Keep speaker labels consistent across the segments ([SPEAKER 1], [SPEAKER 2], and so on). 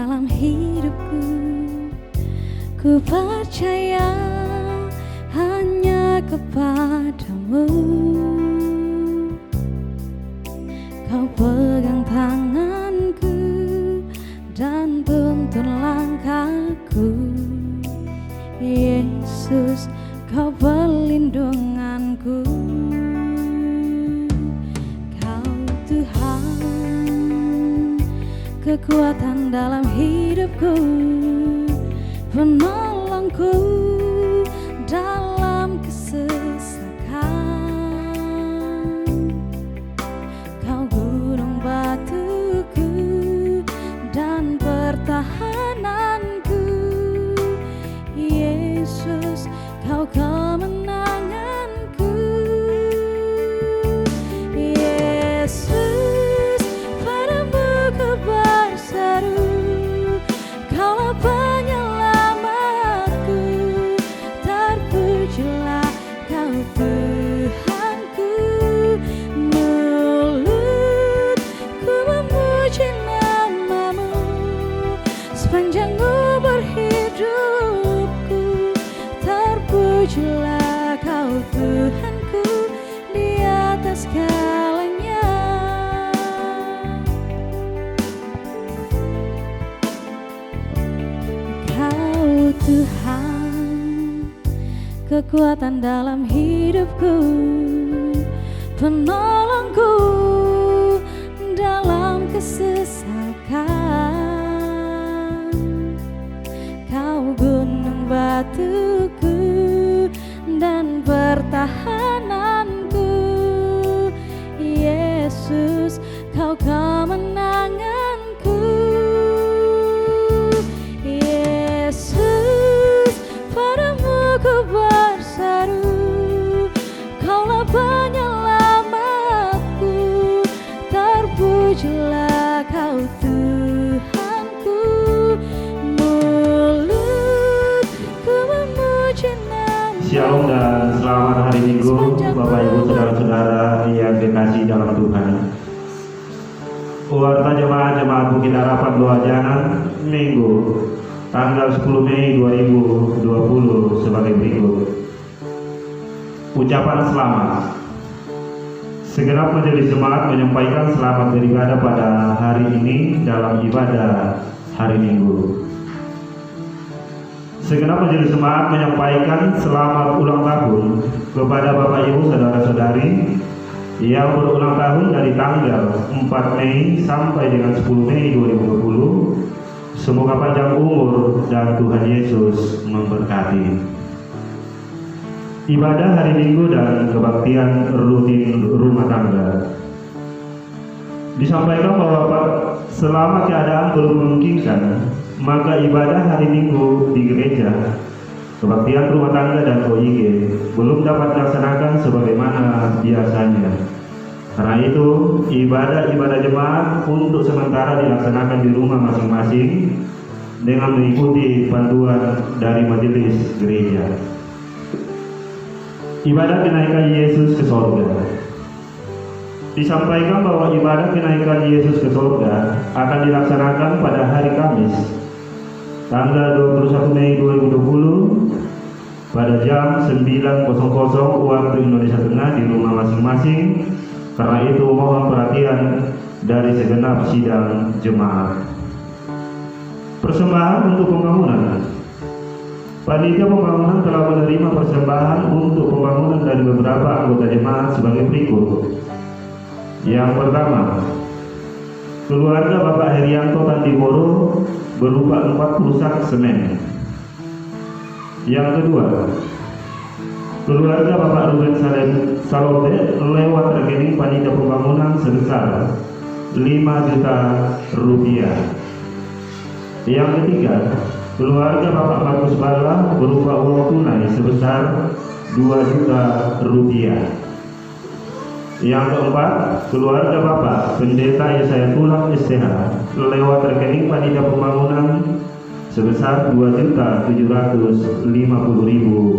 [SPEAKER 1] dalam hidupku. Ku percaya hanya kepadamu. Kau pegang tanganku dan tuntun langkahku. Yesus, kau perlindunganku. Kau Tuhan, kekuatan dalam hidupku, penolongku dalam kesesakan. Kau gunung batuku dan pertahananku. Yesus, kau kemenanganku. Yesus, padamu ku berseru, Kaulah penyelamatku. Terpujilah Kau Tuhanku. Mulutku memuji nama-Mu sepanjang umur hidupku. Terpujilah Kau Tuhanku di atas segalanya. Kau Tuhan, kekuatan dalam hidupku, penolongku dalam kesesakan. Kau gunung batuku dan pertahananku. Yesus, kau kemenanganku. Yesus, padamu ku berseru, Kaulah penyelamatku. Terpujilah Kau Tuhanku. Mulutku memuji nama-Mu.
[SPEAKER 2] Shalom dan selamat hari Minggu, Bapak Ibu saudara-saudara yang dikasihi dalam Tuhan. Warta jemaat Bukit Harapan Doa Jangan Minggu tanggal 10 Mei 2020 sebagai berikut. Ucapan selamat. Segenap majelis jemaat menyampaikan selamat beribadah pada hari ini dalam ibadah hari Minggu. Segenap majelis jemaat menyampaikan selamat ulang tahun kepada Bapak Ibu saudara-saudari yang berulang tahun dari tanggal 4 Mei sampai dengan 10 Mei 2020. Semoga panjang umur dan Tuhan Yesus memberkati. Ibadah hari Minggu dan kebaktian rutin rumah tangga. Disampaikan bahwa selama keadaan belum memungkinkan, maka ibadah hari Minggu di gereja, kebaktian rumah tangga dan OIG belum dapat dilaksanakan sebagaimana biasanya. Karena itu, ibadah-ibadah jemaat untuk sementara dilaksanakan di rumah masing-masing dengan mengikuti panduan dari majelis gereja. Ibadah kenaikan Yesus ke sorga. Disampaikan bahwa ibadah kenaikan Yesus ke sorga akan dilaksanakan pada hari Kamis, tanggal 21 Mei 2020 pada jam 9.00 waktu Indonesia Tengah di rumah masing-masing. Karena itu mohon perhatian dari segenap sidang jemaat. Persembahan untuk pembangunan. Panitia pembangunan telah menerima persembahan untuk pembangunan dari beberapa anggota jemaat sebagai berikut. Yang pertama, keluarga Bapak Herianto Tandiboro berupa 40 sak semen. Yang kedua, keluarga Bapak Ruben Salobe lewat rekening panitia pembangunan sebesar 5 juta rupiah. Yang ketiga, keluarga Bapak Markus Bala berupa uang tunai sebesar 2 juta rupiah. Yang keempat, keluarga Bapak Pendeta Yesaya Tulang STH lewat rekening panitia pembangunan sebesar 2.750.000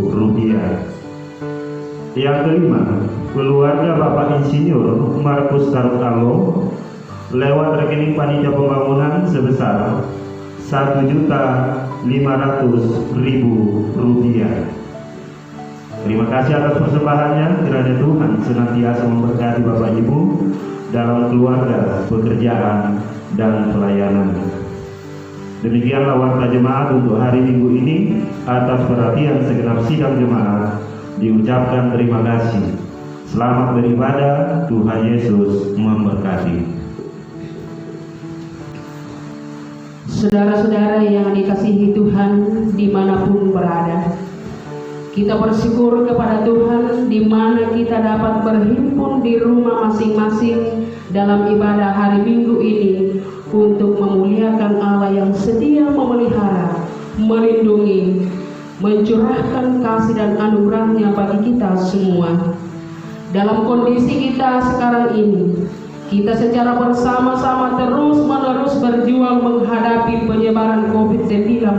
[SPEAKER 2] rupiah. Yang kelima, keluarga Bapak Insinyur Markus Tarutalo lewat rekening panitia pembangunan sebesar Rp1.500.000. Terima kasih atas persembahannya. Kiranya Tuhan senantiasa memberkati Bapak Ibu dalam keluarga, pekerjaan, dan pelayanan. Demikianlah warta jemaat untuk hari Minggu ini. Atas perhatian segenap sidang jemaat diucapkan terima kasih. Selamat beribadah. Tuhan Yesus memberkati.
[SPEAKER 3] Saudara-saudara yang dikasihi Tuhan dimanapun berada, kita bersyukur kepada Tuhan di mana kita dapat berhimpun di rumah masing-masing dalam ibadah hari Minggu ini untuk memuliakan Allah yang setia memelihara, melindungi, mencurahkan kasih dan anugerahnya bagi kita semua. Dalam kondisi kita sekarang ini, kita secara bersama-sama terus-menerus berjuang menghadapi penyebaran COVID-19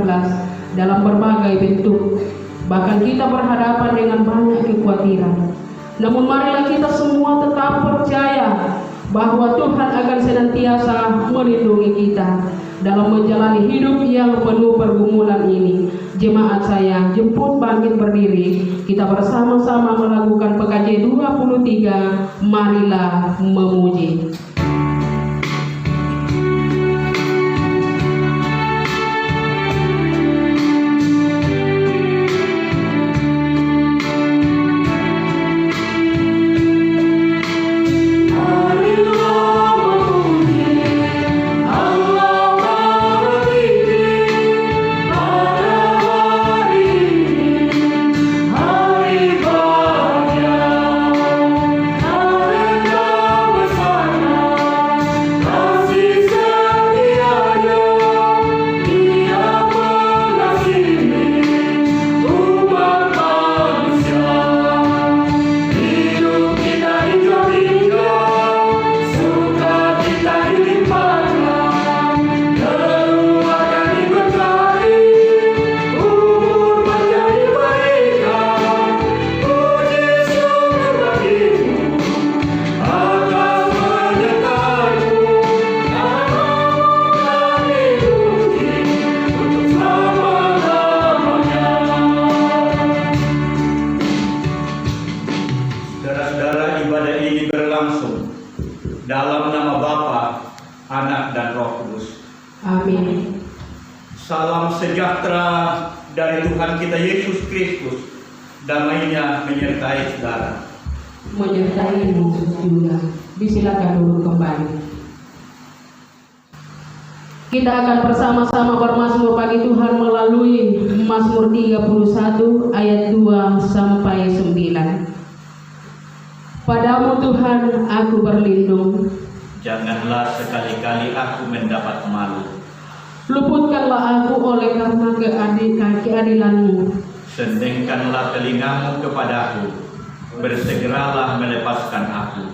[SPEAKER 3] dalam berbagai bentuk. Bahkan kita berhadapan dengan banyak kekhawatiran. Namun marilah kita semua tetap percaya bahwa Tuhan akan senantiasa melindungi kita dalam menjalani hidup yang penuh pergumulan ini. Jemaat saya, jemput bangkit berdiri. Kita bersama-sama melakukan PKJ 23, marilah memuji.
[SPEAKER 4] Dalam nama Bapa, Anak, dan Roh Kudus.
[SPEAKER 3] Amin.
[SPEAKER 4] Salam sejahtera dari Tuhan kita Yesus Kristus. Damainya menyertai saudara.
[SPEAKER 3] Menyertai Yesus juga. Disilakan duduk kembali. Kita akan bersama-sama bermazmur bagi Tuhan melalui Mazmur 31 ayat 2 sampai 9. Padamu Tuhan aku berlindung.
[SPEAKER 4] Janganlah sekali-kali aku mendapat malu.
[SPEAKER 3] Luputkanlah aku oleh karena keadilan-Mu.
[SPEAKER 4] Sendengkanlah telingamu kepadaku. Bersegeralah melepaskan aku.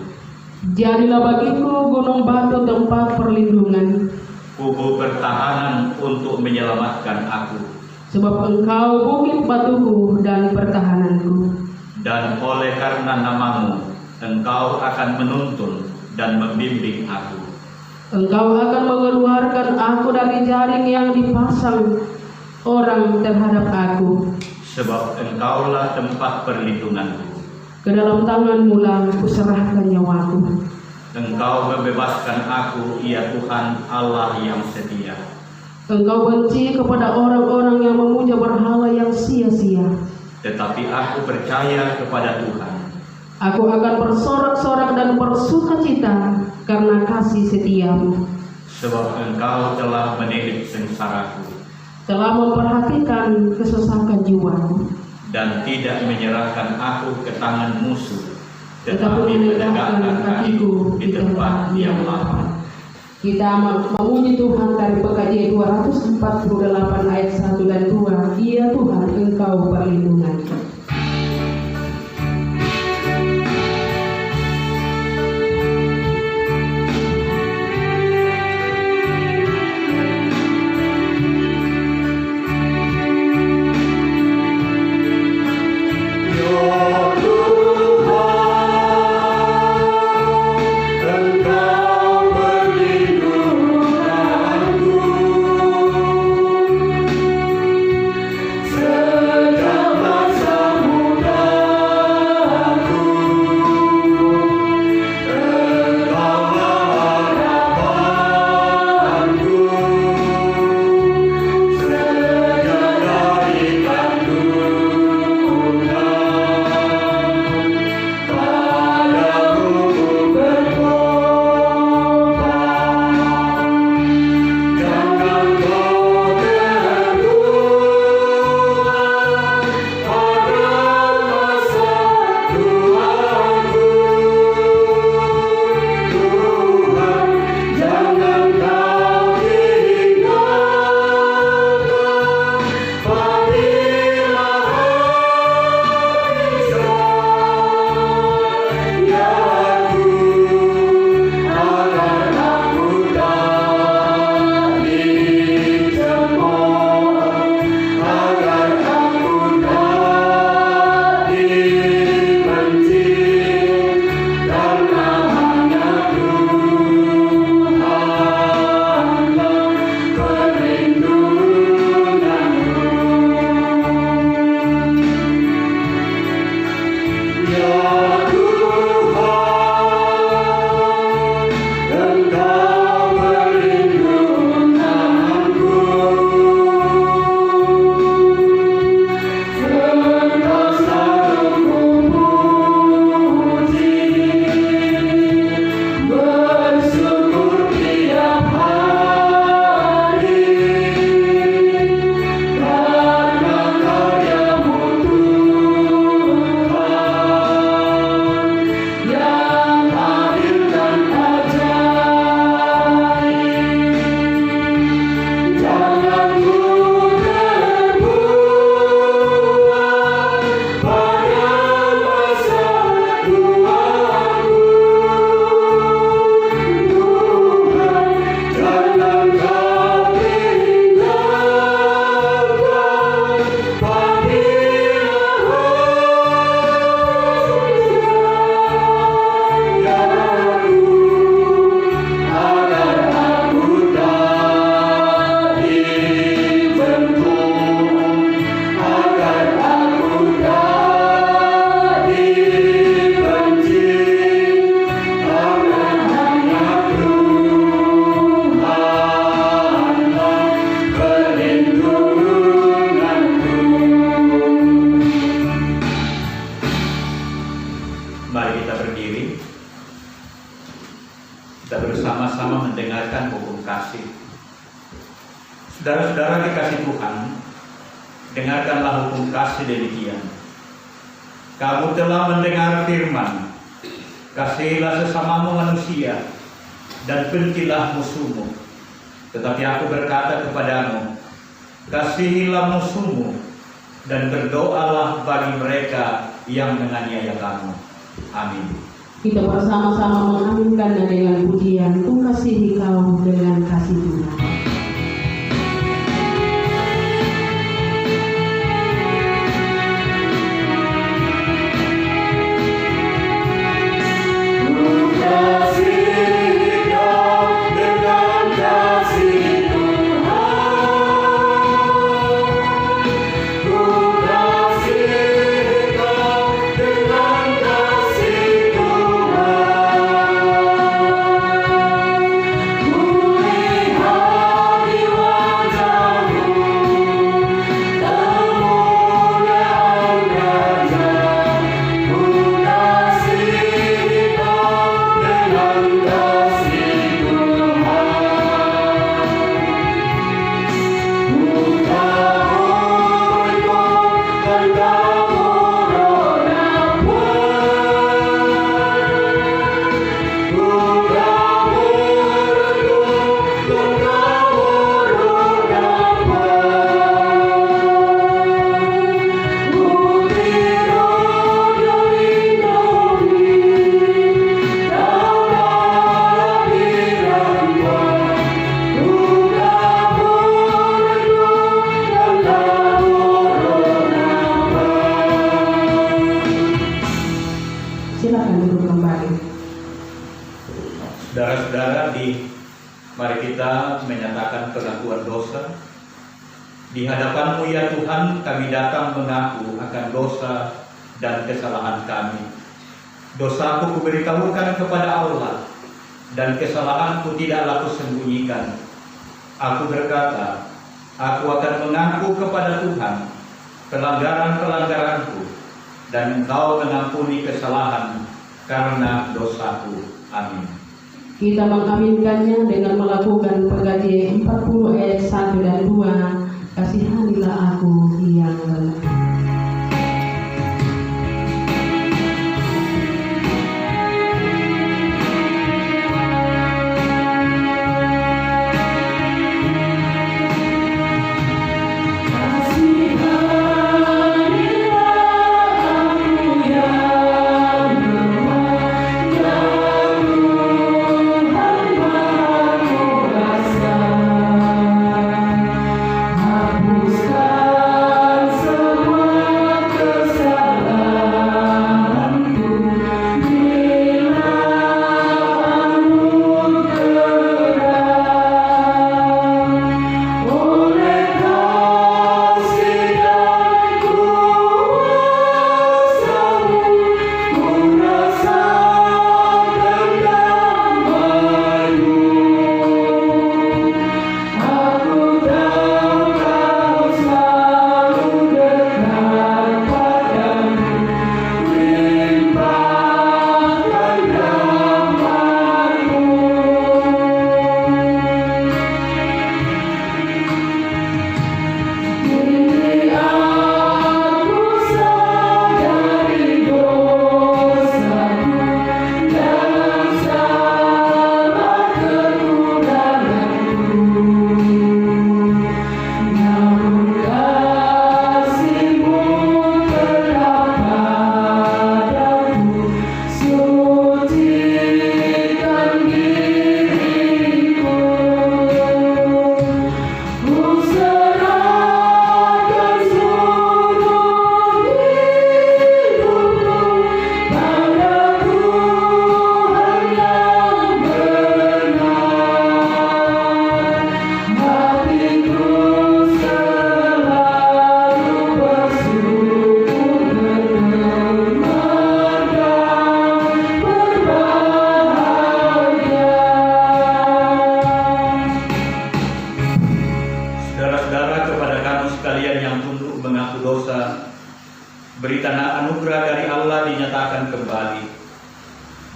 [SPEAKER 3] Jadilah bagiku gunung batu tempat perlindungan.
[SPEAKER 4] Kubu pertahanan untuk menyelamatkan aku.
[SPEAKER 3] Sebab Engkau bukit batuku dan pertahananku.
[SPEAKER 4] Dan oleh karena namamu, Engkau akan menuntun dan membimbing aku.
[SPEAKER 3] Engkau akan mengeluarkan aku dari jaring yang dipasang orang terhadap aku.
[SPEAKER 4] Sebab Engkaulah tempat perlindunganku.
[SPEAKER 3] Ke dalam tangan-Mu lah kuserahkan nyawaku.
[SPEAKER 4] Engkau membebaskan aku, ya Tuhan Allah yang setia.
[SPEAKER 3] Engkau benci kepada orang-orang yang memuja berhala yang sia-sia.
[SPEAKER 4] Tetapi aku percaya kepada Tuhan.
[SPEAKER 3] Aku akan bersorak-sorak dan bersukacita karena kasih setia-Mu.
[SPEAKER 4] Sebab Engkau telah menilik sengsaraku.
[SPEAKER 3] Telah memperhatikan kesesakan jiwaku.
[SPEAKER 4] Dan tidak menyerahkan aku ke tangan musuh.
[SPEAKER 3] Tetapi menegakkan kakiku di tempat yang lapang. Kita memuji Tuhan dari PKJ 248 ayat 1 dan 2. Ya Tuhan, Engkau perlindunganku.
[SPEAKER 4] berdiri. Kita bersama-sama mendengarkan hukum kasih. Saudara-saudara dikasih Tuhan, dengarkanlah hukum kasih demikian. Kamu telah mendengar firman, kasihilah sesamamu manusia, dan bencilah musuhmu. Tetapi aku berkata kepadamu, kasihilah musuhmu, dan berdoalah bagi mereka yang menganiaya kamu. Amin.
[SPEAKER 3] Kita bersama-sama mengaminkannya dengan pujian, Ku kasihi kau dengan kasih Tuhan. Silakan duduk kembali.
[SPEAKER 4] Saudara-saudara, mari kita menyatakan pengakuan dosa. Di hadapan-Mu ya Tuhan, kami datang mengaku akan dosa dan kesalahan kami. Dosaku kuberitahukan kepada Allah, dan kesalahanku tidaklah kusembunyikan. Aku berkata, aku akan mengaku kepada Tuhan pelanggaran-pelanggaranku, dan Engkau mengampuni kesalahan karena dosaku. Amin.
[SPEAKER 3] Kita mengaminkannya dengan melakukan penggajian 40 ayat 1 dan 2. Kasihanilah aku yang lemah.
[SPEAKER 5] Hapuskan semua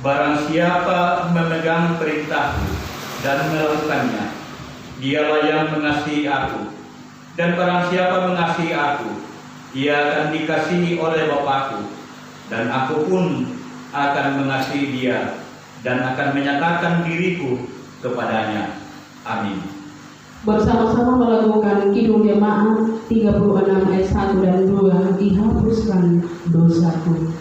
[SPEAKER 4] Barang siapa memegang perintahku dan melakukannya, dialah yang mengasihi aku. Dan barang siapa mengasihi aku, ia akan dikasihi oleh Bapakku, dan aku pun akan mengasihi dia dan akan menyatakan diriku kepadanya. Amin.
[SPEAKER 3] Bersama-sama melakukan Kidung Jemaat 36 ayat 1 dan 2, dihapuskan dosaku.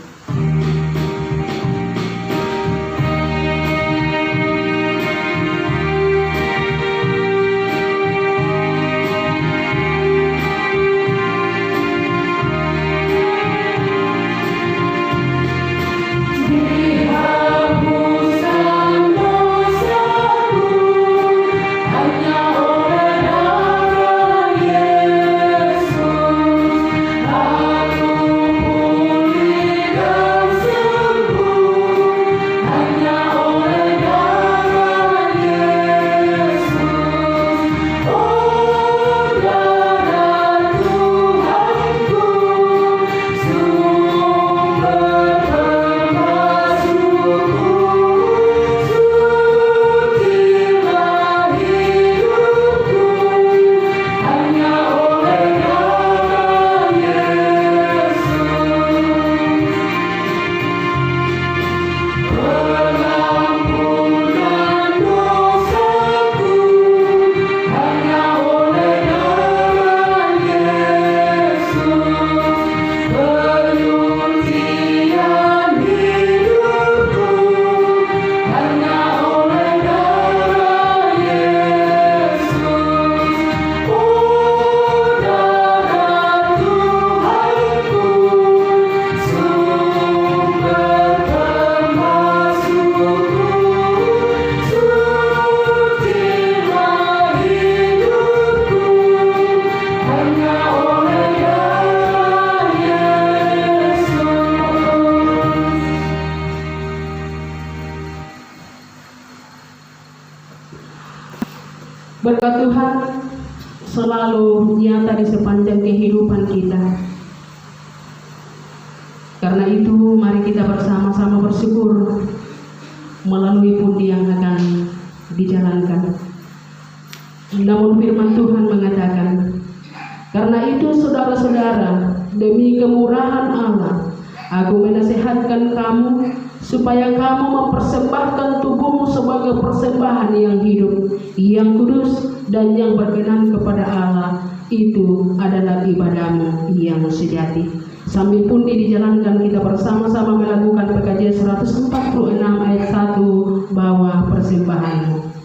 [SPEAKER 3] Berkat Tuhan selalu nyata di sepanjang kehidupan kita. Karena itu mari kita bersama-sama bersyukur melalui pundi yang akan dijalankan. Namun firman Tuhan mengatakan, karena itu saudara-saudara, demi kemurahan Allah, aku menasihatkan kamu supaya kamu mempersembahkan tubuhmu sebagai persembahan yang hidup, yang kudus, dan yang berkenan kepada Allah. Itu adalah ibadahmu yang sejati. Sambil pundi dijalankan, kita bersama-sama melakukan PKJ 146 ayat 1, bawa persembahanmu.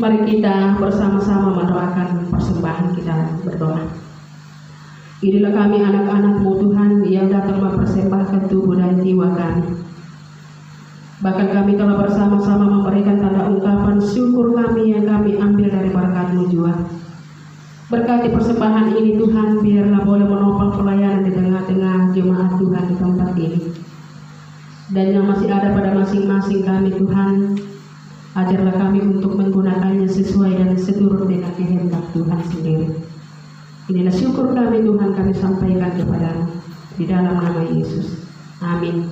[SPEAKER 3] Mari kita bersama-sama mendoakan persembahan kita, berdoa. Inilah kami anak-anak-Mu Tuhan yang datang mempersembahkan tubuh dan jiwa kami. Bahkan kami telah bersama-sama memberikan tanda ungkapan syukur kami yang kami ambil dari berkat-Mu jua. Berkati persembahan ini Tuhan, biarlah boleh menopang pelayanan di tengah-tengah jemaat Tuhan di tempat ini. Dan yang masih ada pada masing-masing kami Tuhan, ajarlah kami untuk menggunakannya sesuai dan seturut dengan kehendak Tuhan sendiri. Inilah syukur kami Tuhan, kami sampaikan kepadamu. Di dalam nama Yesus. Amin.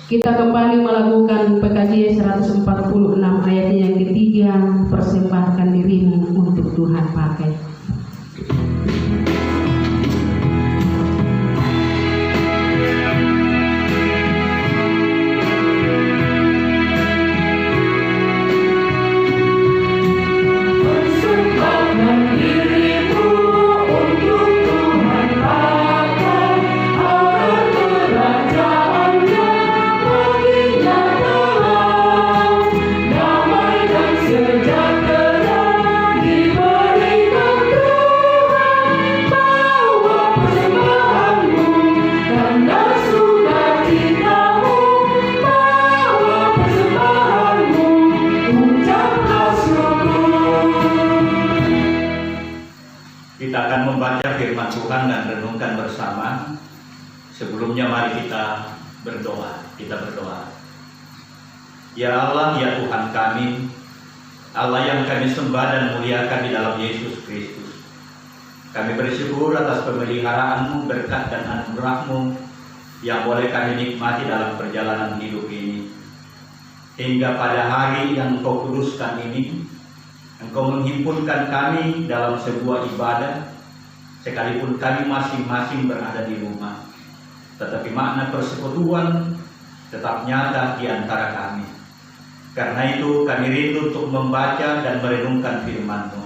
[SPEAKER 3] Kita kembali melakukan PKJ 146 ayat yang ketiga, persembahkan dirimu untuk Tuhan pakai.
[SPEAKER 4] Kita akan membaca firman Tuhan dan renungkan bersama. Sebelumnya mari kita berdoa. Kita berdoa. Ya Allah, ya Tuhan kami, Allah yang kami sembah dan muliakan di dalam Yesus Kristus. Kami bersyukur atas pemeliharaan-Mu, berkat dan anugerah-Mu yang boleh kami nikmati dalam perjalanan hidup ini. Hingga pada hari yang Engkau kuduskan ini, Engkau menghimpunkan kami dalam sebuah ibadah, sekalipun kami masing-masing berada di rumah. Tetapi makna persekutuan tetap nyata di antara kami. Karena itu kami rindu untuk membaca dan merenungkan firman-Mu.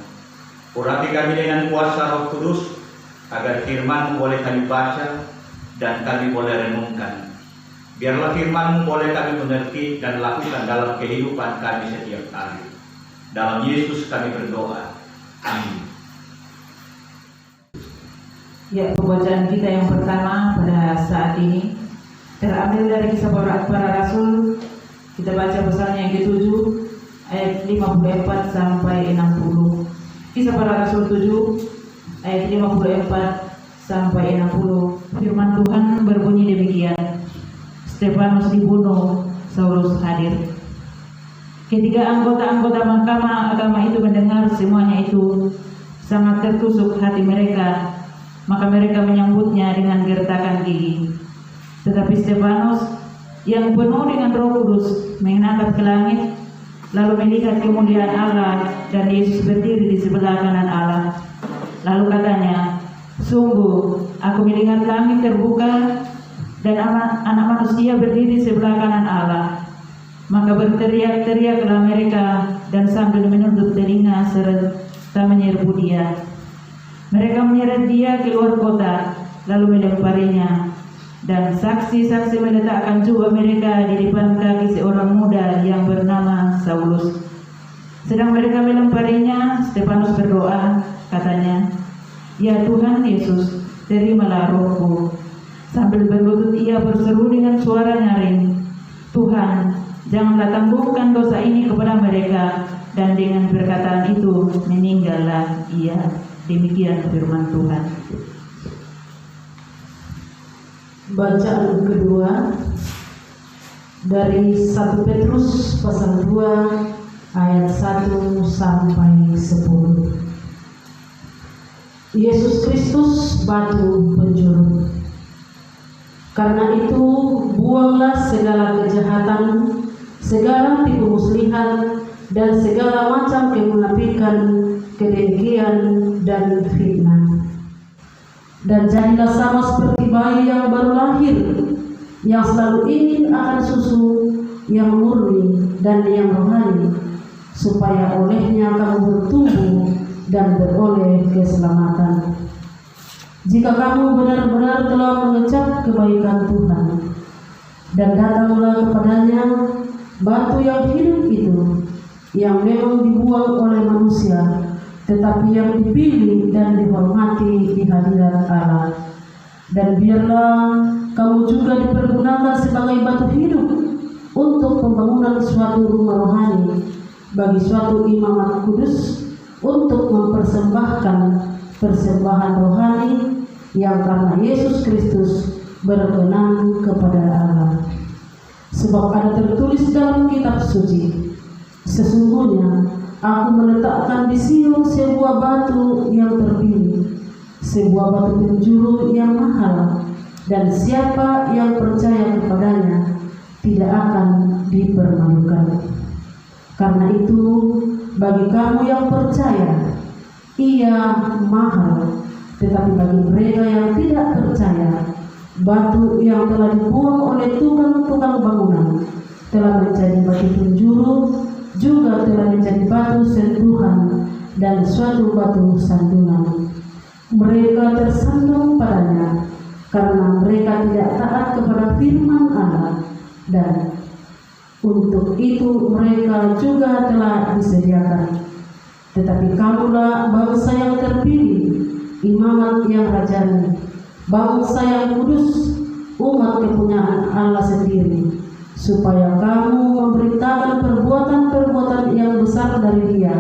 [SPEAKER 4] Urapi kami dengan kuasa Roh Kudus, agar firman-Mu boleh kami baca dan kami boleh renungkan. Biarlah firman-Mu boleh kami mengerti dan lakukan dalam kehidupan kami setiap hari. Dalam Yesus kami berdoa. Amin.
[SPEAKER 5] Ya, pembacaan kita yang pertama pada saat ini terambil dari Kisah Para Rasul. Kita baca pasalnya yang ke-7 ayat 54 sampai 60. Kisah Para Rasul 7 ayat 54 sampai 60. Firman Tuhan berbunyi demikian. Stefanus dibunuh, Saulus hadir. Ketika anggota-anggota mahkamah agama itu mendengar semuanya itu, sangat tertusuk hati mereka, maka mereka menyambutnya dengan gertakan gigi. Tetapi Stefanus yang penuh dengan Roh Kudus menatap ke langit, lalu melihat kemuliaan Allah dan Yesus berdiri di sebelah kanan Allah. Lalu katanya, sungguh aku melihat langit terbuka dan anak manusia berdiri di sebelah kanan Allah. Maka berteriak-teriaklah mereka dan sambil menutup telinga serta menyerbu dia. Mereka menyeret dia keluar kota, lalu melemparinya. Dan saksi-saksi meletakkan jubah mereka di depan kaki seorang muda yang bernama Saulus. Sedang mereka melemparinya, Stefanus berdoa, katanya, "Ya Tuhan Yesus, terimalah rohku." Sambil berlutut ia berseru dengan suara nyaring, "Tuhan, janganlah tangguhkan dosa ini kepada mereka." Dan dengan perkataan itu meninggallah ia. Demikian firman Tuhan.
[SPEAKER 3] Bacaan kedua dari 1 Petrus pasal 2 ayat 1 sampai 10. Yesus Kristus batu penjuru. Karena itu buanglah segala kejahatan, segala tipu muslihat, dan segala macam kemunafikan, kedengkian, dan fitnah. Dan jadilah sama seperti bayi yang baru lahir, yang selalu ingin akan susu yang murni dan yang rohani, supaya olehnya kamu bertumbuh dan beroleh keselamatan. Jika kamu benar-benar telah mengecap kebaikan Tuhan, dan datanglah kepadanya batu yang hidup itu, yang memang dibuang oleh manusia, tetapi yang dipilih dan dihormati di hadirat Allah. Dan biarlah kamu juga dipergunakan sebagai batu hidup untuk pembangunan suatu rumah rohani bagi suatu imamat kudus, untuk mempersembahkan persembahan rohani yang karena Yesus Kristus berkenan kepada Allah. Sebab ada tertulis dalam kitab suci, sesungguhnya Aku meletakkan di Sion sebuah batu yang terpilih, sebuah batu penjuru yang mahal, dan siapa yang percaya kepadanya tidak akan dipermalukan. Karena itu, bagi kamu yang percaya, ia mahal, tetapi bagi mereka yang tidak percaya, batu yang telah dibuang oleh tukang-tukang bangunan telah menjadi batu penjuru, juga telah menjadi batu sentuhan dan suatu batu sandungan. Mereka tersandung padanya karena mereka tidak taat kepada firman Allah, dan untuk itu mereka juga telah disediakan. Tetapi kamulah bangsa yang terpilih, imamat yang rajani, bangsa yang kudus, umat kepunyaan Allah sendiri, supaya kamu memberitakan perbuatan-perbuatan yang besar dari Dia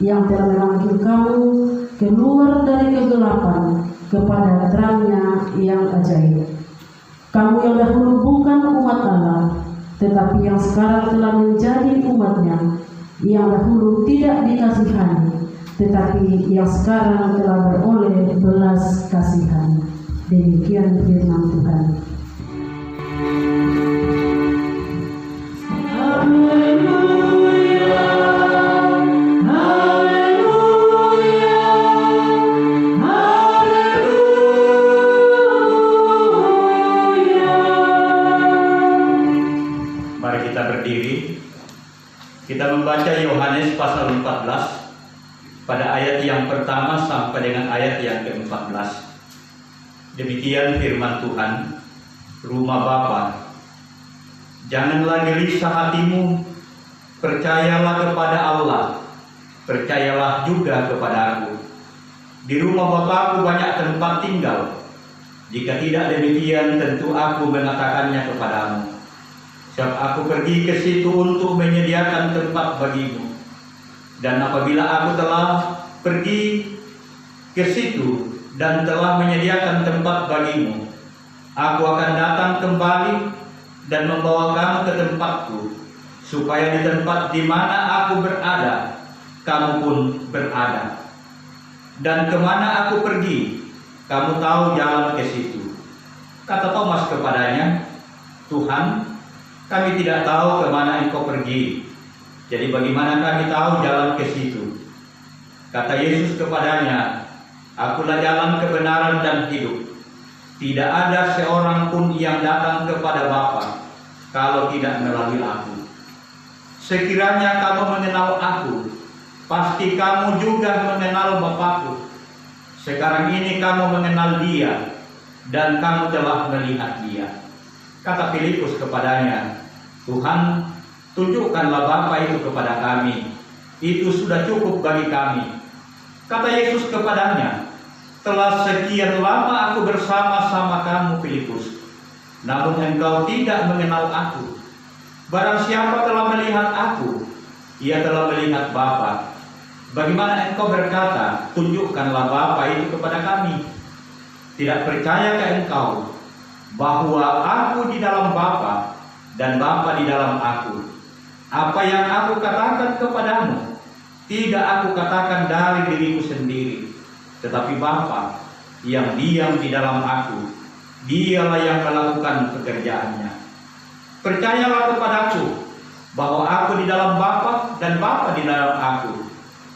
[SPEAKER 3] yang telah memanggil kamu keluar dari kegelapan kepada terangnya yang ajaib. Kamu yang dahulu bukan umat Allah, tetapi yang sekarang telah menjadi umatnya, yang dahulu tidak dikasihani, tetapi yang sekarang telah beroleh belas kasihan. Demikian firman Tuhan.
[SPEAKER 4] Kita membaca Yohanes pasal 14 pada ayat yang pertama sampai dengan ayat yang ke-14. Demikian firman Tuhan, rumah Bapa, janganlah gelisah hatimu, percayalah kepada Allah, percayalah juga kepada Aku. Di rumah Bapa-Ku banyak tempat tinggal. Jika tidak demikian, tentu Aku mengatakannya kepadamu. Sebab Aku pergi ke situ untuk menyediakan tempat bagimu. Dan apabila Aku telah pergi ke situ dan telah menyediakan tempat bagimu, Aku akan datang kembali dan membawa kamu ke tempatku, supaya di tempat di mana Aku berada, kamu pun berada. Dan kemana Aku pergi, kamu tahu jalan ke situ. Kata Thomas kepadanya, Tuhan, kami tidak tahu kemana Engkau pergi, jadi bagaimana kami tahu jalan ke situ? Kata Yesus kepadanya, Akulah jalan kebenaran dan hidup. Tidak ada seorang pun yang datang kepada Bapa kalau tidak melalui Aku. Sekiranya kamu mengenal Aku, pasti kamu juga mengenal Bapa-Ku. Sekarang ini kamu mengenal Dia, dan kamu telah melihat Dia. Kata Filipus kepadanya, Tuhan, tunjukkanlah Bapa itu kepada kami. Itu sudah cukup bagi kami. Kata Yesus kepadanya, telah sekian lama Aku bersama-sama kamu, Filipus, namun engkau tidak mengenal Aku. Barang siapa telah melihat Aku, ia telah melihat Bapa. Bagaimana engkau berkata, tunjukkanlah Bapa itu kepada kami? Tidak percayakah engkau bahwa Aku di dalam Bapa dan Bapa di dalam Aku? Apa yang Aku katakan kepadamu, tidak Aku katakan dari diriku sendiri, tetapi Bapa yang diam di dalam Aku, Dialah yang melakukan pekerjaannya. Percayalah kepadaku bahwa Aku di dalam Bapa dan Bapa di dalam Aku,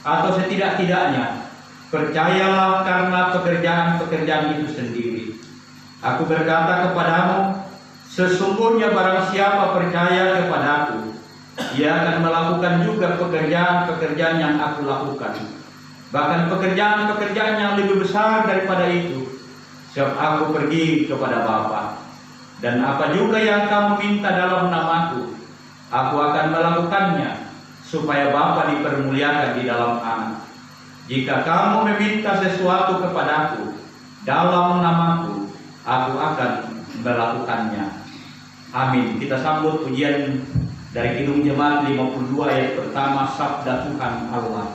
[SPEAKER 4] atau setidak-tidaknya percayalah karena pekerjaan-pekerjaan itu sendiri. Aku berkata kepadamu, sesungguhnya barang siapa percaya kepadaku, ia akan melakukan juga pekerjaan-pekerjaan yang Aku lakukan. Bahkan pekerjaan-pekerjaan yang lebih besar daripada itu, sebab Aku pergi kepada Bapa. Dan apa juga yang kamu minta dalam namaku, Aku akan melakukannya, supaya Bapa dipermuliakan di dalam Anak. Jika kamu meminta sesuatu kepadaku dalam namaku, Aku akan melakukannya. Amin. Kita sambut pujian dari Kidung Jemaat 52 ayat pertama, Sabda Tuhan Allah.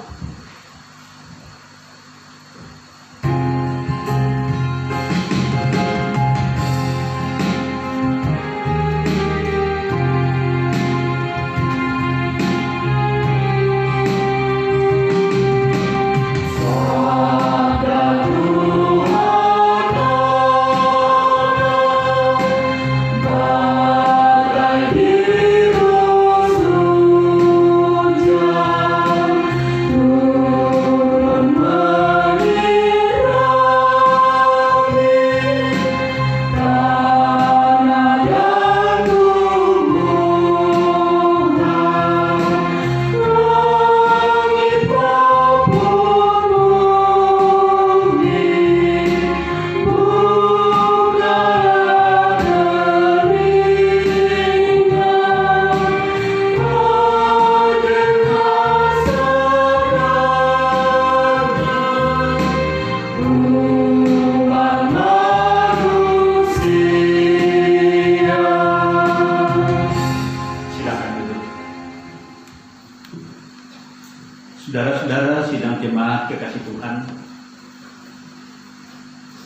[SPEAKER 4] saudara sidang jemaat kekasih Tuhan,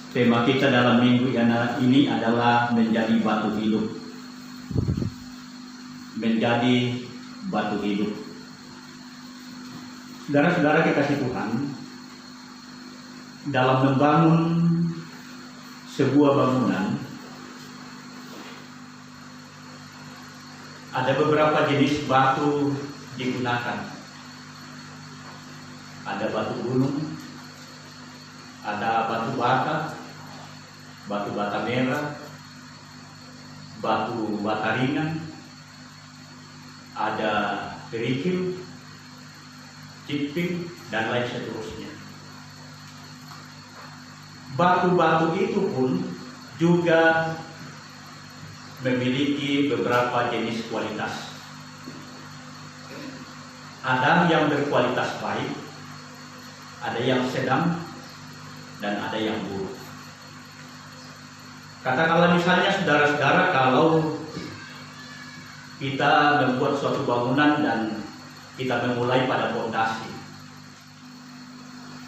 [SPEAKER 4] tema kita dalam minggu ini adalah menjadi batu hidup. Menjadi batu hidup. Saudara-saudara kekasih Tuhan, dalam membangun sebuah bangunan, ada beberapa jenis batu digunakan. Ada batu gunung, ada batu bata merah, batu bata ringan, ada kerikil, ciping, dan lain seterusnya. Batu-batu itu pun juga memiliki beberapa jenis kualitas. Ada yang berkualitas baik, ada yang sedang, dan ada yang buruk. Katakanlah misalnya saudara-saudara, kalau kita membuat suatu bangunan dan kita memulai pada fondasi.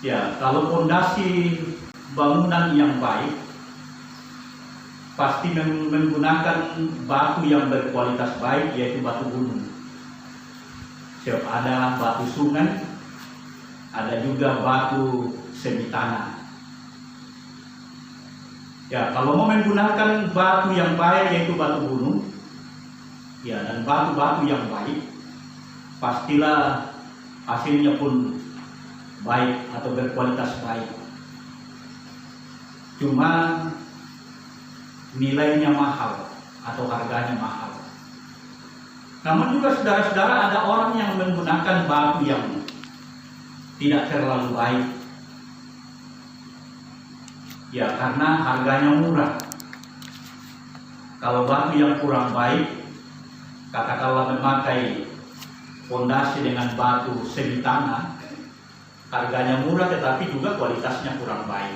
[SPEAKER 4] Ya, kalau fondasi bangunan yang baik, pasti menggunakan batu yang berkualitas baik, yaitu batu gunung. Sebab ada batu sungai, ada juga batu semi tanah. Ya, kalau mau menggunakan batu yang baik, yaitu batu gunung, ya, dan batu-batu yang baik, pastilah hasilnya pun baik atau berkualitas baik. Cuma nilainya mahal atau harganya mahal. Namun juga saudara-saudara, ada orang yang menggunakan batu yang tidak terlalu baik, ya, karena harganya murah. Kalau batu yang kurang baik, katakanlah memakai fondasi dengan batu semi tanah, harganya murah tetapi juga kualitasnya kurang baik.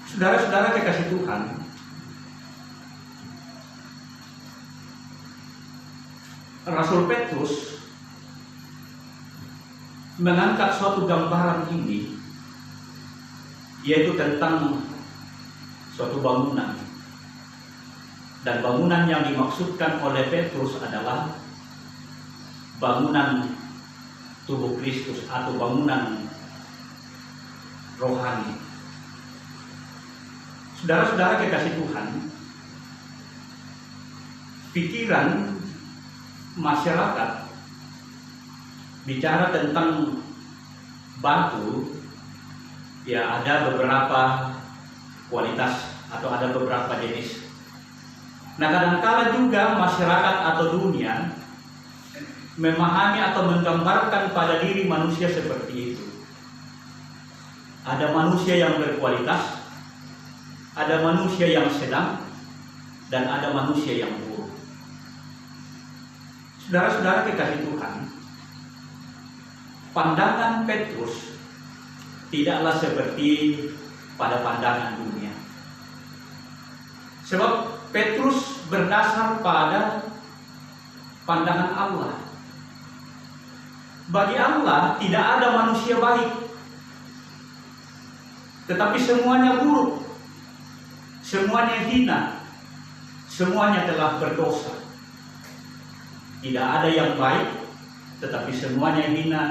[SPEAKER 4] Saudara-saudara kekasih Tuhan, Rasul Petrus mengangkat suatu gambaran ini, yaitu tentang suatu bangunan. Dan bangunan yang dimaksudkan oleh Petrus adalah bangunan tubuh Kristus atau bangunan rohani. Saudara-saudara kekasih Tuhan, pikiran masyarakat bicara tentang batu, ya, ada beberapa kualitas atau ada beberapa jenis. Nah, kadang-kala juga masyarakat atau dunia memahami atau menggambarkan pada diri manusia seperti itu. Ada manusia yang berkualitas, ada manusia yang sedang, dan ada manusia yang buruk. Saudara-saudara kekasih Tuhan, pandangan Petrus tidaklah seperti pada pandangan dunia. Sebab Petrus berdasar pada pandangan Allah. Bagi Allah tidak ada manusia baik, tetapi semuanya buruk, semuanya hina, semuanya telah berdosa. Tidak ada yang baik, tetapi semuanya hina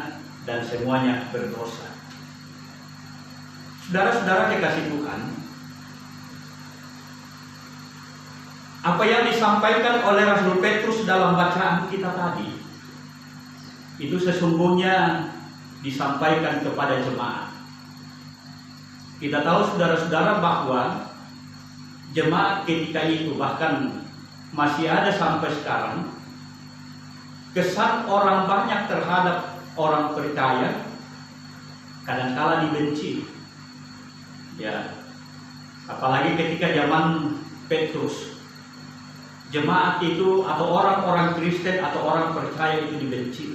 [SPEAKER 4] dan semuanya berdosa. Saudara-saudara kekasih Tuhan, apa yang disampaikan oleh Rasul Petrus dalam bacaan kita tadi, itu sesungguhnya disampaikan kepada jemaat. Kita tahu saudara-saudara bahwa jemaat ketika itu, bahkan masih ada sampai sekarang, kesan orang banyak terhadap orang percaya kadangkala dibenci. Ya, apalagi ketika zaman Petrus, jemaat itu atau orang-orang Kristen atau orang percaya itu dibenci.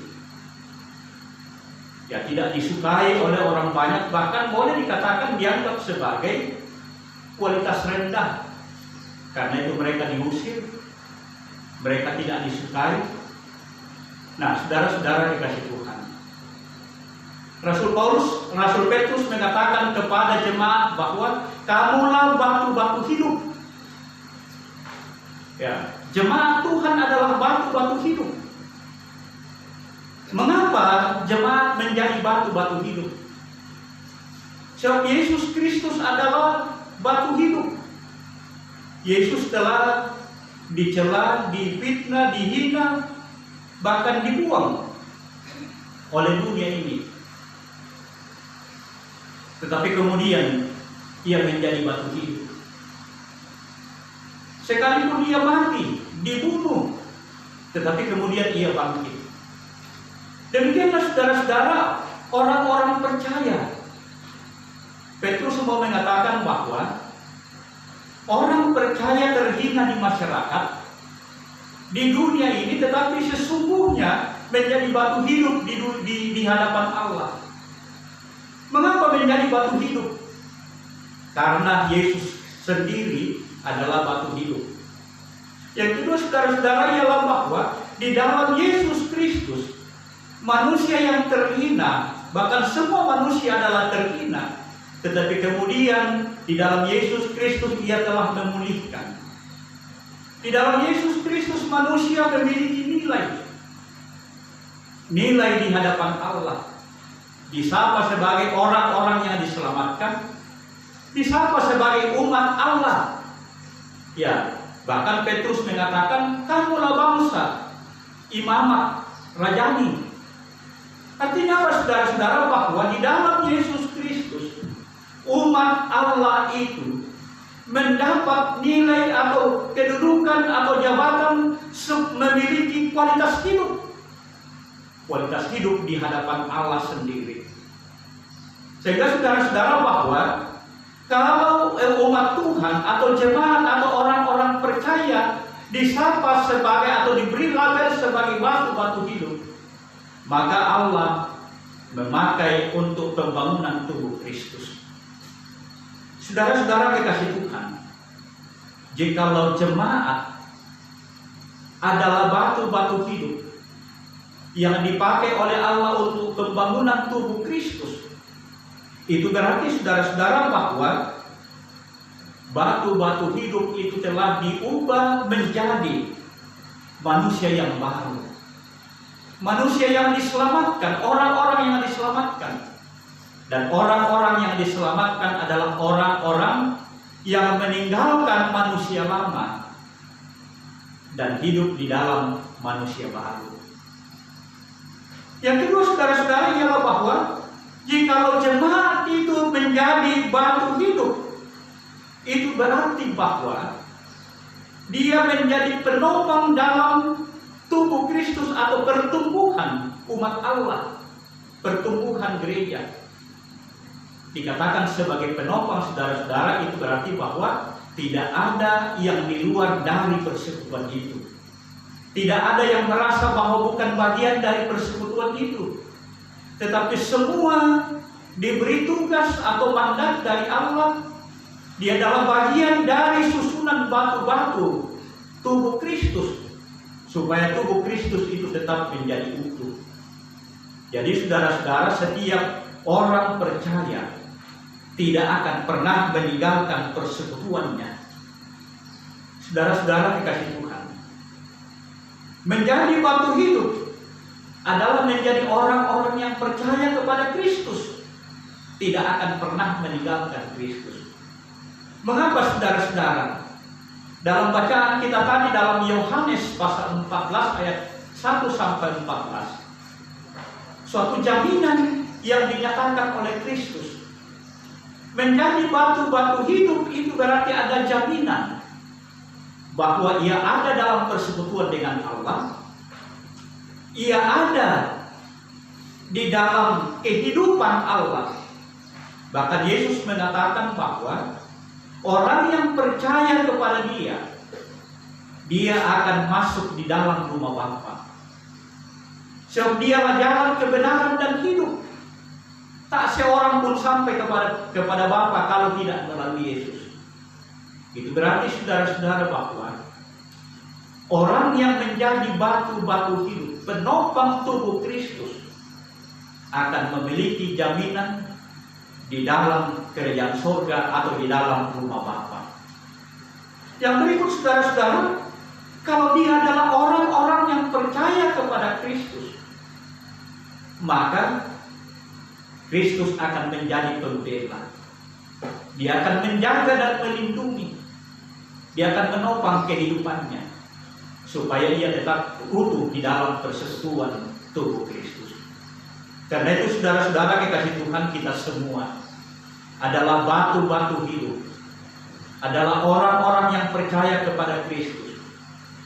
[SPEAKER 4] Ya, tidak disukai oleh orang banyak, bahkan boleh dikatakan dianggap sebagai kualitas rendah. Karena itu mereka diusir, mereka tidak disukai. Nah, saudara-saudara dikasih Tuhan, Rasul Petrus mengatakan kepada jemaat bahwa kamulah batu-batu hidup. Ya, jemaat Tuhan adalah batu-batu hidup. Mengapa jemaat menjadi batu-batu hidup? Sebab Yesus Kristus adalah batu hidup. Yesus telah dicela, difitnah, dihina, bahkan dibuang oleh dunia ini. Tetapi kemudian ia menjadi batu hidup. Sekalipun ia mati, dibunuh, tetapi kemudian ia bangkit. Demikianlah saudara-saudara, orang-orang percaya. Petrus mau mengatakan bahwa orang percaya terhina di masyarakat, di dunia ini, tetapi sesungguhnya menjadi batu hidup di hadapan Allah. Mengapa menjadi batu hidup? Karena Yesus sendiri adalah batu hidup. Yang kedua, saudara-saudara, ialah bahwa di dalam Yesus Kristus, manusia yang terhina, bahkan semua manusia adalah terhina, tetapi kemudian di dalam Yesus Kristus ia telah memulihkan. Di dalam Yesus Kristus manusia memiliki nilai di hadapan Allah. Disapa sebagai orang-orang yang diselamatkan, disapa sebagai umat Allah. Ya, bahkan Petrus mengatakan, kamulah bangsa, imamat, rajani. Artinya apa, saudara-saudara, bahwa di dalam Yesus Kristus umat Allah itu mendapat nilai atau kedudukan atau jabatan memiliki kualitas hidup di hadapan Allah sendiri. Sehingga saudara-saudara, bahwa kalau umat Tuhan atau jemaat atau orang-orang percaya disapa sebagai atau diberi label sebagai batu-batu hidup, maka Allah memakai untuk pembangunan tubuh Kristus. Saudara-saudara kekasih Tuhan, jikalau jemaat adalah batu-batu hidup yang dipakai oleh Allah untuk pembangunan tubuh Kristus, itu berarti saudara-saudara bahwa batu-batu hidup itu telah diubah menjadi manusia yang baru. Manusia yang diselamatkan, orang-orang yang diselamatkan. Dan orang-orang yang diselamatkan adalah orang-orang yang meninggalkan manusia lama dan hidup di dalam manusia baru. Yang kedua, saudara-saudara, ialah bahwa jikalau jemaat itu menjadi batu hidup, itu berarti bahwa dia menjadi penopang dalam tubuh Kristus atau pertumbuhan umat Allah, pertumbuhan gereja. Dikatakan sebagai penopang, saudara-saudara, itu berarti bahwa tidak ada yang di luar dari persekutuan itu. Tidak ada yang merasa bahwa bukan bagian dari persekutuan itu. Tetapi semua diberi tugas atau mandat dari Allah. Dia adalah bagian dari susunan batu-batu tubuh Kristus, supaya tubuh Kristus itu tetap menjadi utuh. Jadi saudara-saudara, setiap orang percaya tidak akan pernah meninggalkan persekutuannya. Saudara-saudara dikasih Tuhan, menjadi batu hidup adalah menjadi orang-orang yang percaya kepada Kristus, tidak akan pernah meninggalkan Kristus. Mengapa, saudara-saudara? Dalam bacaan kita tadi dalam Yohanes pasal 14 ayat 1 sampai 14, suatu jaminan yang dinyatakan oleh Kristus. Menjadi batu-batu hidup itu berarti ada jaminan bahwa ia ada dalam persekutuan dengan Allah. Ia ada di dalam kehidupan Allah. Bahkan Yesus mengatakan bahwa orang yang percaya kepada dia akan masuk di dalam rumah Bapa. Sebab dialah jalan kebenaran dan hidup. Tak seorang pun sampai kepada Bapa kalau tidak melalui Yesus. Itu berarti saudara-saudara bahwa orang yang menjadi batu-batu hidup, penopang tubuh Kristus, akan memiliki jaminan di dalam kerajaan surga atau di dalam rumah Bapa. Yang berikut saudara-saudara, kalau dia adalah orang-orang yang percaya kepada Kristus, maka Kristus akan menjadi pembela. Dia akan menjaga dan melindungi. Dia akan menopang kehidupannya supaya ia tetap utuh di dalam persekutuan tubuh Kristus. Karena itu saudara-saudara kekasih Tuhan, kita semua adalah batu-batu hidup, adalah orang-orang yang percaya kepada Kristus.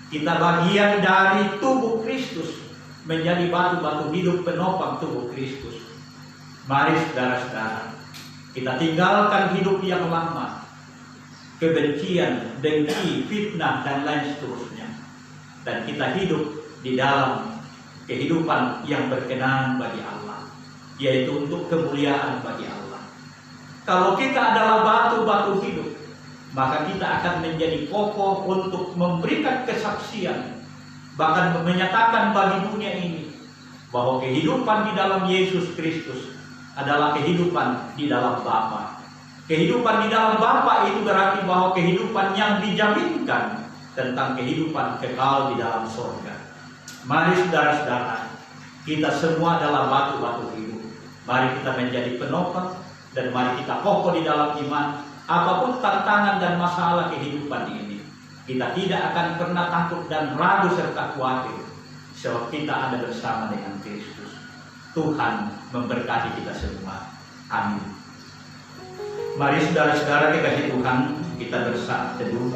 [SPEAKER 4] Kita bagian dari tubuh Kristus, menjadi batu-batu hidup penopang tubuh Kristus. Mari saudara-saudara, kita tinggalkan hidup yang lama, kebencian, dengki, fitnah, dan lain seterusnya, dan kita hidup di dalam kehidupan yang berkenan bagi Allah, yaitu untuk kemuliaan bagi Allah. Kalau kita adalah batu-batu hidup, maka kita akan menjadi kokoh untuk memberikan kesaksian, bahkan menyatakan bagi dunia ini bahwa kehidupan di dalam Yesus Kristus adalah kehidupan di dalam Bapa. Kehidupan di dalam Bapa itu berarti bahwa kehidupan yang dijaminkan tentang kehidupan kekal di dalam surga. Mari saudara-saudara, kita semua adalah batu-batu hidup. Mari kita menjadi penopang dan mari kita kokoh di dalam iman. Apapun tantangan dan masalah kehidupan ini, kita tidak akan pernah takut dan ragu serta khawatir, sebab kita ada bersama dengan Kristus. Tuhan memberkati kita semua. Amin. Mari saudara-saudara kekasih Tuhan, kita bersaat teduh.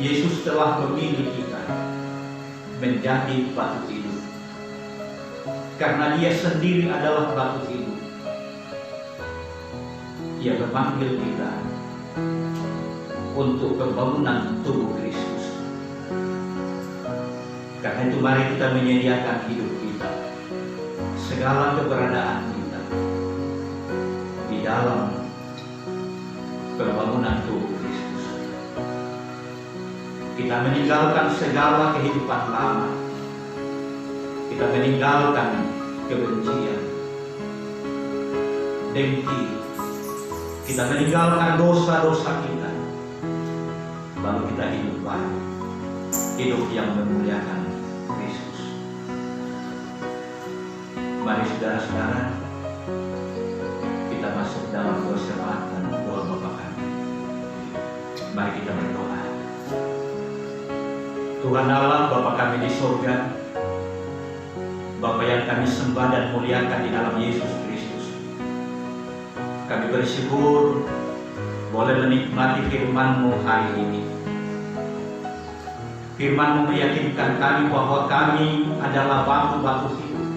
[SPEAKER 4] Yesus telah memilih kita menjadi batu hidup, karena Dia sendiri adalah batu hidup. Dia memanggil kita untuk pembangunan tubuh Kristus. Karena itu mari kita menyediakan hidup kita, segala keberadaan kita di dalam pembangunan tubuh Kristus. Kita meninggalkan segala kehidupan lama. Kita meninggalkan kebencian, dengki. Kita meninggalkan dosa-dosa kita, lalu kita hidup baru, hidup yang memuliakan Kristus. Mari saudara-saudara, kita masuk dalam persembahan doa Bapa kami. Mari kita berdoa. Tuhan Allah, Bapa kami di surga, Bapa yang kami sembah dan muliakan di dalam Yesus Kristus. Kami bersyukur boleh menikmati firman-Mu hari ini. Firman-Mu meyakinkan kami bahwa kami adalah batu-batu hidup,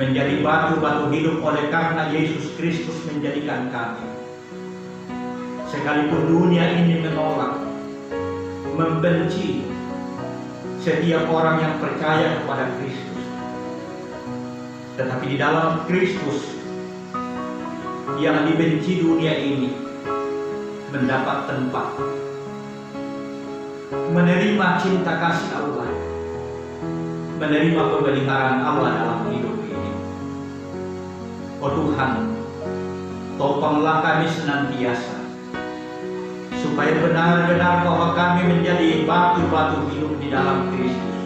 [SPEAKER 4] menjadi batu-batu hidup oleh karena Yesus Kristus menjadikan kami. Sekalipun dunia ini menolak, membenci setiap orang yang percaya kepada Kristus, tetapi di dalam Kristus yang dibenci dunia ini mendapat tempat, menerima cinta kasih Allah, menerima pemeliharaan Allah dalam hidup ini. Oh Tuhan, topanglah kami senantiasa, supaya benar-benar bahwa kami menjadi batu-batu hidup di dalam Kristus,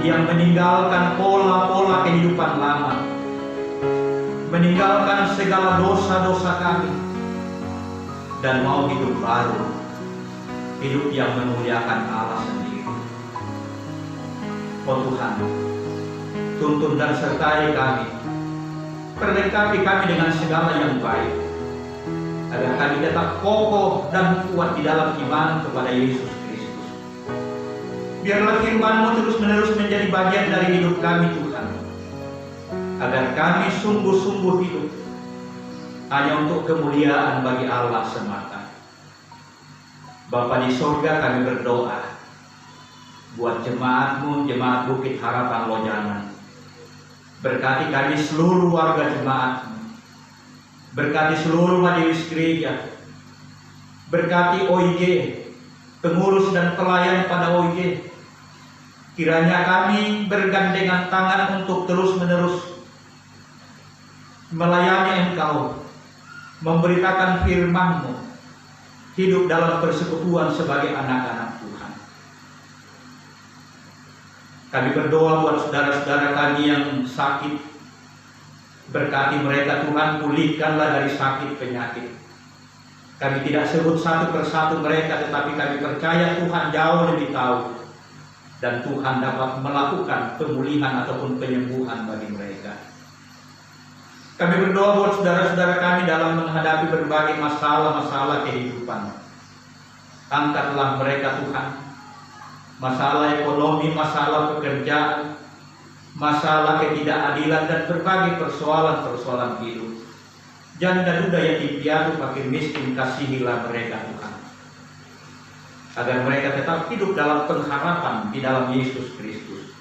[SPEAKER 4] yang meninggalkan pola-pola kehidupan lama, meninggalkan segala dosa-dosa kami, dan mau hidup baru, hidup yang memuliakan Allah sendiri. Oh Tuhan, tuntun dan sertai kami, perlengkapi kami dengan segala yang baik, agar kami tetap kokoh dan kuat di dalam iman kepada Yesus Kristus. Biarlah firman-Mu terus-menerus menjadi bagian dari hidup kami Tuhan, agar kami sungguh-sungguh hidup hanya untuk kemuliaan bagi Allah semata. Bapa di surga, kami berdoa buat jemaat-Mu, jemaat Bukit Harapan Lojanan. Berkati kami seluruh warga jemaat-Mu, berkati seluruh majelis gereja, berkati OIG, pengurus dan pelayan pada OIG, Kiranya kami bergandengan tangan untuk terus-menerus melayani Engkau, memberitakan firman-Mu, hidup dalam persekutuan sebagai anak-anak Tuhan. Kami berdoa buat saudara-saudara kami yang sakit. Berkati mereka Tuhan, pulihkanlah dari sakit penyakit. Kami tidak sebut satu persatu mereka, tetapi kami percaya Tuhan jauh lebih tahu. Dan Tuhan dapat melakukan pemulihan ataupun penyembuhan bagi mereka. Kami berdoa buat saudara-saudara kami dalam menghadapi berbagai masalah-masalah kehidupan. Angkatlah mereka Tuhan. Masalah ekonomi, masalah pekerjaan, masalah ketidakadilan dan berbagai persoalan-persoalan hidup. Janda duda yatim piatu fakir miskin, kasihilah mereka Tuhan. Agar mereka tetap hidup dalam pengharapan di dalam Yesus Kristus.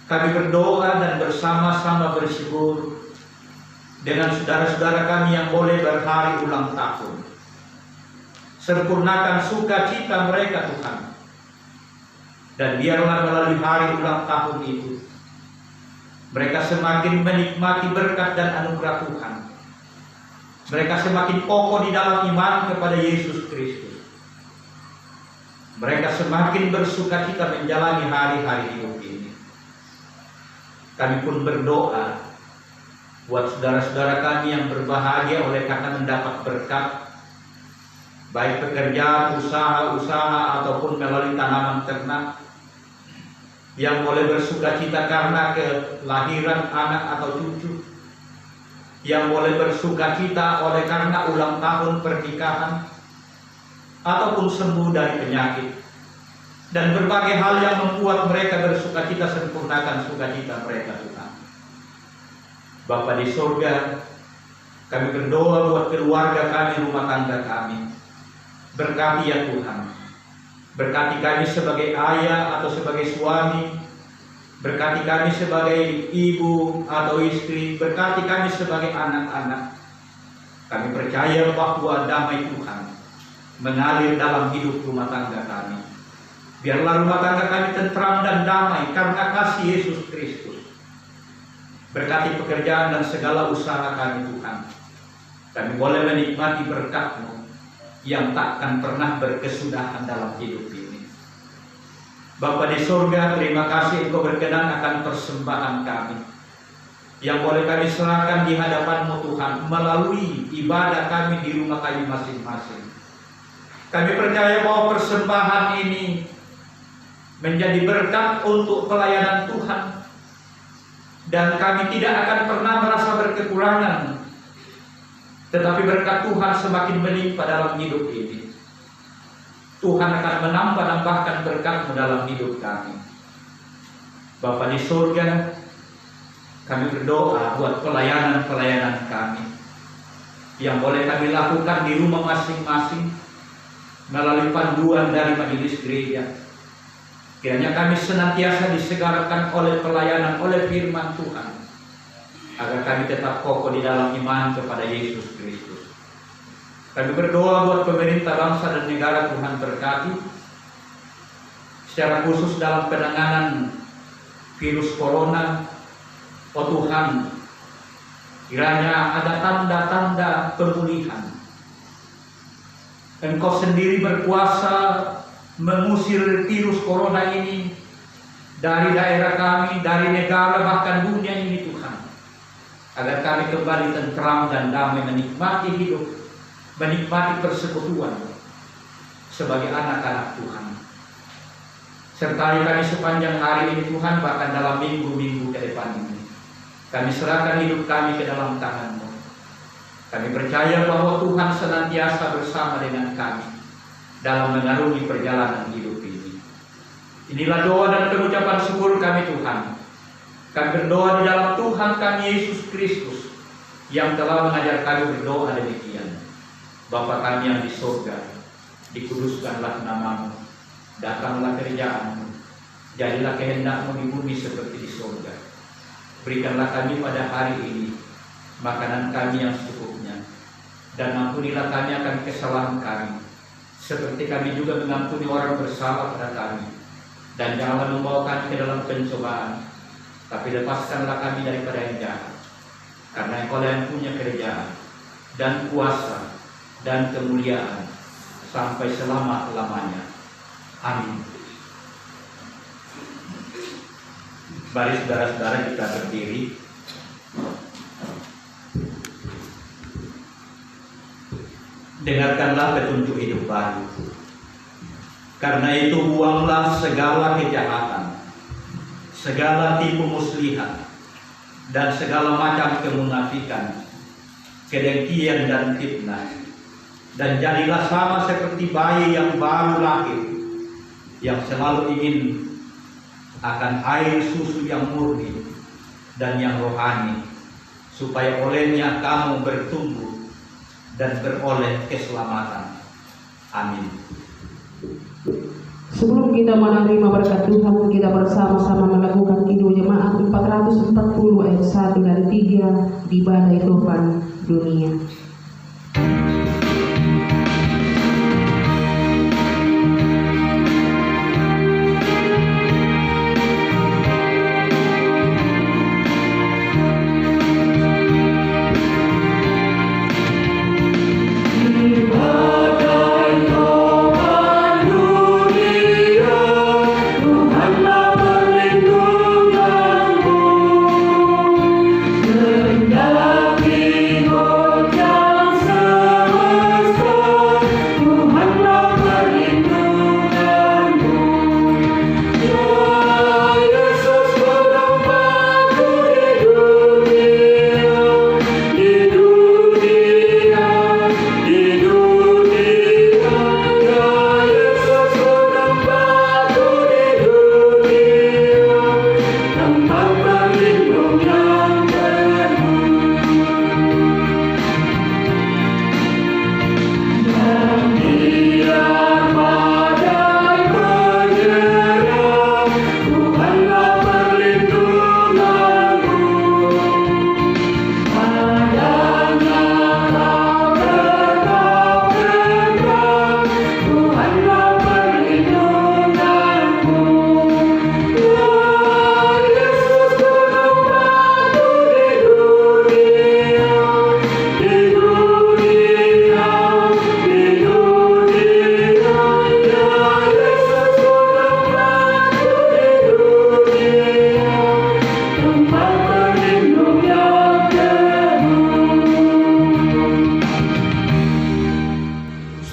[SPEAKER 4] Kami berdoa dan bersama-sama bersyukur dengan saudara-saudara kami yang boleh berhari ulang tahun. Sempurnakan sukacita mereka Tuhan. Dan biarlah melalui hari ulang tahun itu mereka semakin menikmati berkat dan anugerah Tuhan. Mereka semakin kokoh di dalam iman kepada Yesus Kristus. Mereka semakin bersukacita menjalani hari-hari hidup ini. Kami pun berdoa buat saudara-saudara kami yang berbahagia oleh karena mendapat berkat, baik pekerjaan, usaha ataupun melalui tanaman ternak, yang boleh bersukacita karena kelahiran anak atau cucu, yang boleh bersukacita oleh karena ulang tahun pernikahan, ataupun sembuh dari penyakit, dan berbagai hal yang membuat mereka bersukacita. Sempurnakan sukacita mereka Tuhan. Bapa di surga, kami berdoa buat keluarga kami, rumah tangga kami. Berkati ya Tuhan. Berkati kami sebagai ayah atau sebagai suami, berkati kami sebagai ibu atau istri, berkati kami sebagai anak-anak. Kami percaya bahwa damai Tuhan mengalir dalam hidup rumah tangga kami. Biarlah rumah tangga kami tentram dan damai karena kasih Yesus Kristus. Berkati pekerjaan dan segala usaha kami Tuhan. Kami boleh menikmati berkat-Mu yang takkan pernah berkesudahan dalam hidup ini. Bapa di surga, terima kasih Engkau berkenan akan persembahan kami yang boleh kami serahkan di hadapan-Mu Tuhan melalui ibadah kami di rumah kami masing-masing. Kami percaya bahwa persembahan ini menjadi berkat untuk pelayanan Tuhan, dan kami tidak akan pernah merasa berkekurangan, tetapi berkat Tuhan semakin melimpah dalam hidup ini. Tuhan akan menambah-nambahkan berkat-Mu dalam hidup kami. Bapa di surga, kami berdoa buat pelayanan-pelayanan kami yang boleh kami lakukan di rumah masing-masing melalui panduan dari majelis gereja. Kiranya kami senantiasa disegarkan oleh pelayanan, oleh firman Tuhan, agar kami tetap kokoh di dalam iman kepada Yesus Kristus. Kami berdoa buat pemerintah bangsa dan negara, Tuhan berkati, secara khusus dalam penanganan virus corona. Oh Tuhan, kiranya ada tanda-tanda pemulihan. Engkau sendiri berkuasa mengusir virus corona ini dari daerah kami, dari negara, bahkan dunia ini Tuhan, agar kami kembali tentram dan damai menikmati hidup, menikmati persekutuan sebagai anak-anak Tuhan. Sertai kami sepanjang hari ini Tuhan, bahkan dalam minggu-minggu ke depan ini. Kami serahkan hidup kami ke dalam tangan-Mu. Kami percaya bahwa Tuhan senantiasa bersama dengan kami dalam mengarungi perjalanan hidup ini. Inilah doa dan pengucapan syukur kami Tuhan. Kami berdoa di dalam Tuhan kami Yesus Kristus yang telah mengajar kami berdoa demikian. Bapa kami yang di surga, dikuduskanlah nama-Mu, datanglah kerajaan-Mu, jadilah kehendak-Mu di bumi seperti di surga. Berikanlah kami pada hari ini makanan kami yang secukupnya, dan ampunilah kami akan kesalahan kami, seperti kami juga mengampuni orang bersalah pada kami. dan jangan membawa kami ke dalam pencobaan, tapi lepaskanlah kami daripada yang jahat. Karena Engkau yang punya kerajaan dan kuasa dan kemuliaan sampai selama-lamanya. Amin. Mari saudara-saudara kita berdiri. Dengarkanlah petunjuk hidup baru. Karena itu buanglah segala kejahatan, segala tipu muslihat, dan segala macam kemunafikan, kedengkian dan fitnah. Dan jadilah sama seperti bayi yang baru lahir, yang selalu ingin akan air susu yang murni dan yang rohani, supaya olehnya kamu bertumbuh dan beroleh keselamatan. Amin.
[SPEAKER 3] Sebelum kita menerima berkat Tuhan, kita bersama-sama melakukan kidung jemaat 440 ayat 1 dan 3 di Badai Topan Dunia.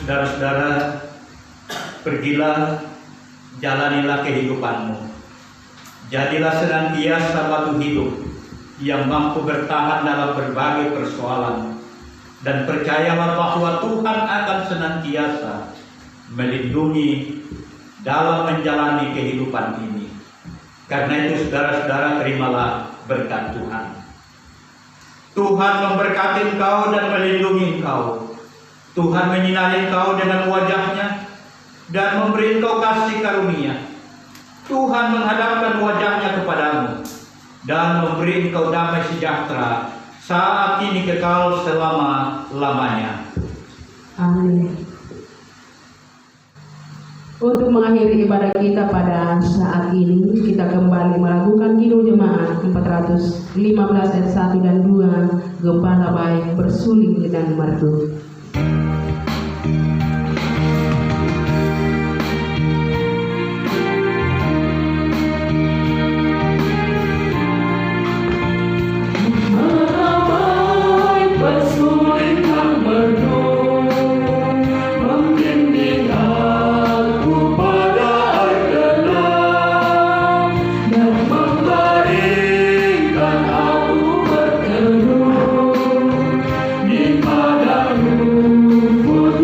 [SPEAKER 4] Saudara-saudara, pergilah, jalanilah kehidupanmu. Jadilah senantiasa batu hidup yang mampu bertahan dalam berbagai persoalan, dan percayalah bahwa Tuhan akan senantiasa melindungi dalam menjalani kehidupan ini. Karena itu saudara-saudara, terimalah berkat Tuhan. Tuhan memberkati engkau dan melindungi engkau. Tuhan menyinari engkau dengan wajah-Nya dan memberi engkau kasih karunia. Tuhan menghadapkan wajah-Nya kepadamu dan memberi engkau damai sejahtera saat ini kekal selama-lamanya.
[SPEAKER 3] Amin. Untuk mengakhiri ibadah kita pada saat ini, kita kembali melakukan kidung jemaat 415 ayat 1 dan 2, gembala baik bersuling dan merdu.
[SPEAKER 6] Padamu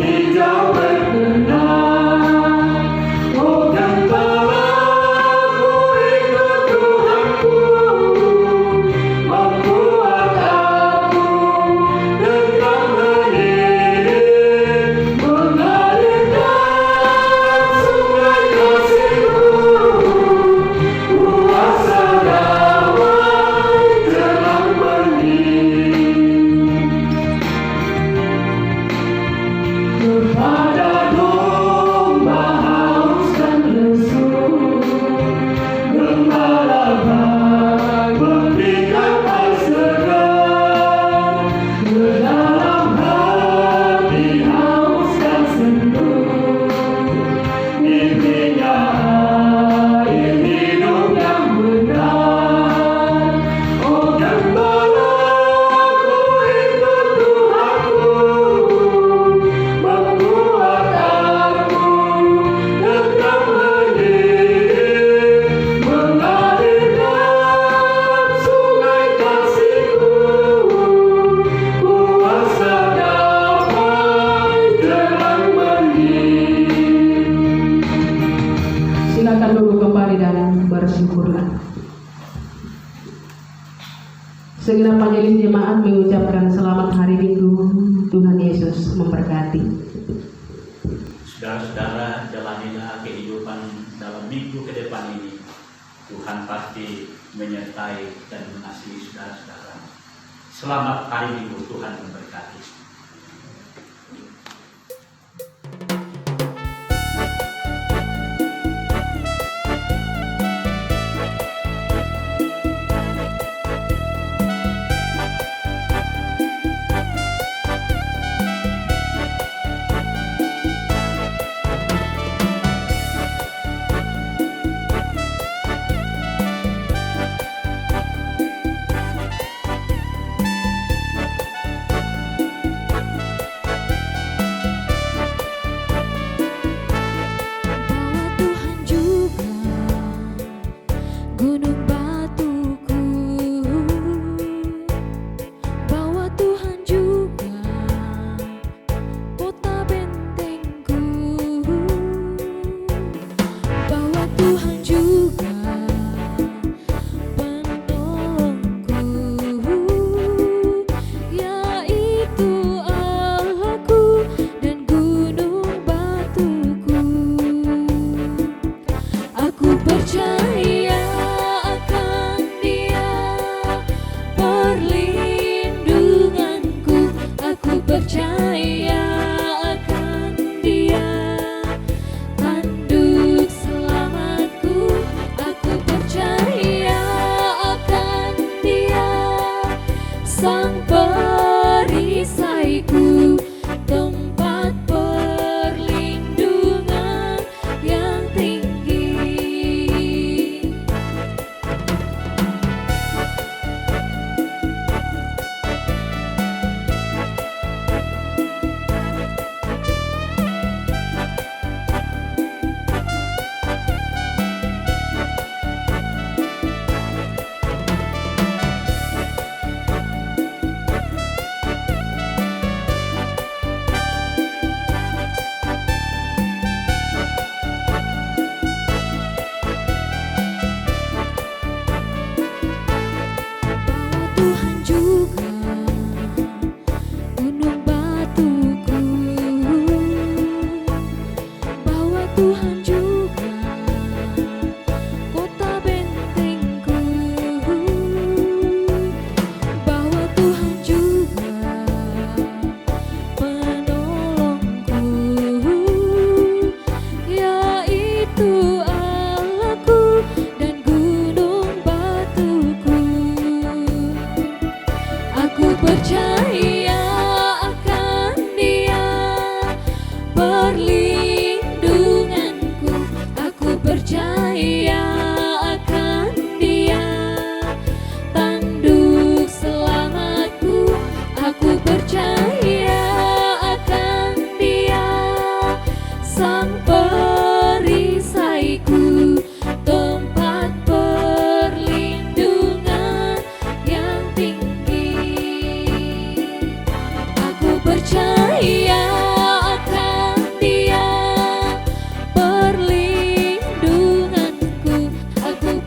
[SPEAKER 3] duduk kembali dan bersyukurlah. Segenap majelis jemaat mengucapkan selamat hari Minggu. Tuhan Yesus memberkati.
[SPEAKER 4] Saudara-saudara, jalanilah kehidupan dalam minggu ke depan ini. Tuhan pasti menyertai dan mengasihi saudara-saudara. Selamat hari Minggu, Tuhan memberkati.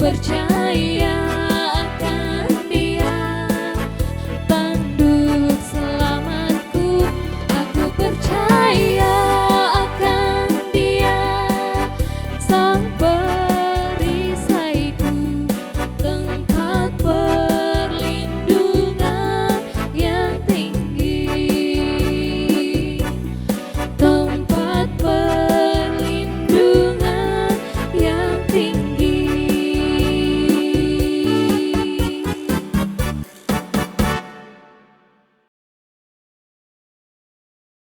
[SPEAKER 1] percaya